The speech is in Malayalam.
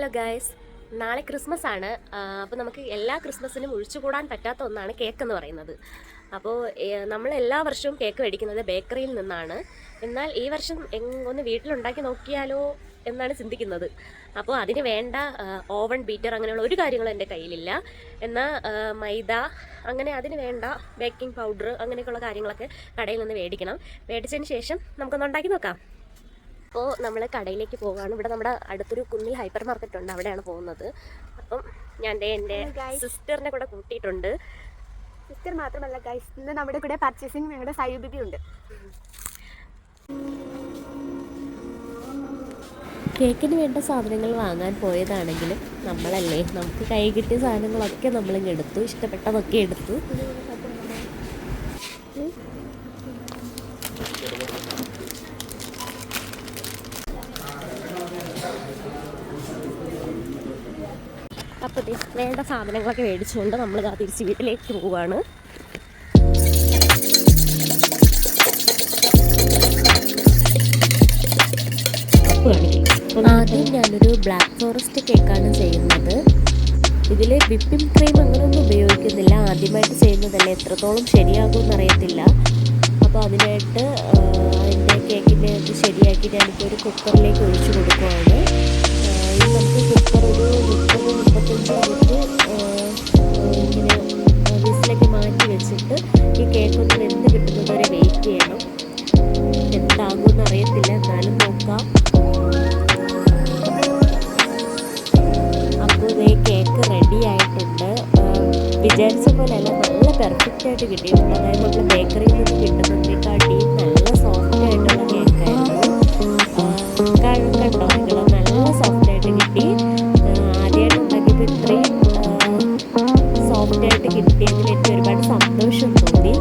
ഹലോ ഗൈസ്, നാളെ ക്രിസ്മസ് ആണ്. അപ്പോൾ നമുക്ക് എല്ലാ ക്രിസ്മസിനും ഒഴിച്ചുകൂടാൻ പറ്റാത്ത ഒന്നാണ് കേക്ക് എന്ന് പറയുന്നത്. അപ്പോൾ നമ്മൾ എല്ലാ വർഷവും കേക്ക് മേടിക്കുന്നത് ബേക്കറിയിൽ നിന്നാണ്. എന്നാൽ ഈ വർഷം ഒന്ന് വീട്ടിലുണ്ടാക്കി നോക്കിയാലോ എന്നാണ് ചിന്തിക്കുന്നത്. അപ്പോൾ അതിന് വേണ്ട ഓവൻ ബീറ്റർ അങ്ങനെയുള്ള ഒരു കാര്യങ്ങളും എൻ്റെ കയ്യിലില്ല. എന്നാൽ മൈദ അങ്ങനെ അതിന് വേണ്ട ബേക്കിംഗ് പൗഡർ അങ്ങനെയൊക്കെയുള്ള കാര്യങ്ങളൊക്കെ കടയിൽ നിന്ന് മേടിച്ചതിന് ശേഷം നമുക്കൊന്ന് ഉണ്ടാക്കി നോക്കാം. അപ്പോൾ നമ്മൾ കടയിലേക്ക് പോവുകയാണ്. ഇവിടെ നമ്മുടെ അടുത്തൊരു കുന്നിൽ ഹൈപ്പർ മാർക്കറ്റ് ഉണ്ട്, അവിടെയാണ് പോകുന്നത്. അപ്പം ഞാൻ എൻ്റെ സിസ്റ്ററിനെ കൂടെ കൂട്ടിയിട്ടുണ്ട്. സിസ്റ്റർ മാത്രമല്ല ഗൈസ്, ഇന്ന് നമ്മുടെ കൂടെ പർച്ചേസിങ് ഞങ്ങളുടെ സൈബിബി ഉണ്ട്. കേക്കിന് വേണ്ട സാധനങ്ങൾ വാങ്ങാൻ പോയതാണെങ്കിലും നമ്മളല്ലേ, നമുക്ക് കൈ കിട്ടിയ സാധനങ്ങളൊക്കെ നമ്മളിങ്ങ് എടുത്തു, ഇഷ്ടപ്പെട്ടതൊക്കെ എടുത്തു. അപ്പോൾ വേണ്ട സാധനങ്ങളൊക്കെ മേടിച്ചുകൊണ്ട് നമ്മൾ തിരിച്ച് വീട്ടിലേക്ക് പോവുകയാണ്. ആദ്യം ഞാനൊരു ബ്ലാക്ക് ഫോറസ്റ്റ് കേക്കാണ് ചെയ്യുന്നത്. ഇതിൽ വിപ്പിംഗ് ക്രീം അങ്ങനെയൊന്നും ഉപയോഗിക്കുന്നില്ല. ആദ്യമായിട്ട് ചെയ്യുന്നതല്ലേ, എത്രത്തോളം ശരിയാകുമെന്ന് അറിയത്തില്ല. അപ്പോൾ അതിനായിട്ട് അതിൻ്റെ കേക്കിൻ്റെ ഇത് ശരിയാക്കി ഞാനിപ്പോൾ ഒരു കുക്കറിലേക്ക് ഒഴിച്ചു കൊടുക്കുകയാണ്. നമുക്ക് കുക്കർ ഒരു 30-35 മിനിറ്റ് ഇങ്ങനെ വിസിലൊക്കെ മാറ്റി വെച്ചിട്ട് ഈ കേക്കൊന്ന് വെന്ത് കിട്ടുന്നത് വരെ വെയിറ്റ് ചെയ്യണം. എന്താകുമെന്ന് അറിയത്തില്ല, എന്നാലും നോക്കാം. അപ്പോൾ ഈ കേക്ക് റെഡി ആയിട്ടുണ്ട്. വിചാരിച്ച പോലെയല്ല, നല്ല പെർഫെക്റ്റ് ആയിട്ട് കിട്ടിയിട്ടുണ്ട്. അതായത് നമ്മൾ ബേക്കറിയിൽ നിന്ന് കിട്ടുന്നതിനെക്കാട്ടിയും നല്ല സോഫ്റ്റ് ആയിട്ടുള്ള കേക്കായിരുന്നു. കണ്ടോ നിങ്ങൾ, നല്ല സോഫ്റ്റ് ആയിട്ട് കിട്ടി. ആദ്യമായിട്ട് ഉണ്ടാക്കിയപ്പോൾ ഇത്രയും സോഫ്റ്റ് ആയിട്ട് കിട്ടിയതിൽ എനിക്ക് ഒരുപാട് സന്തോഷം തോന്നി.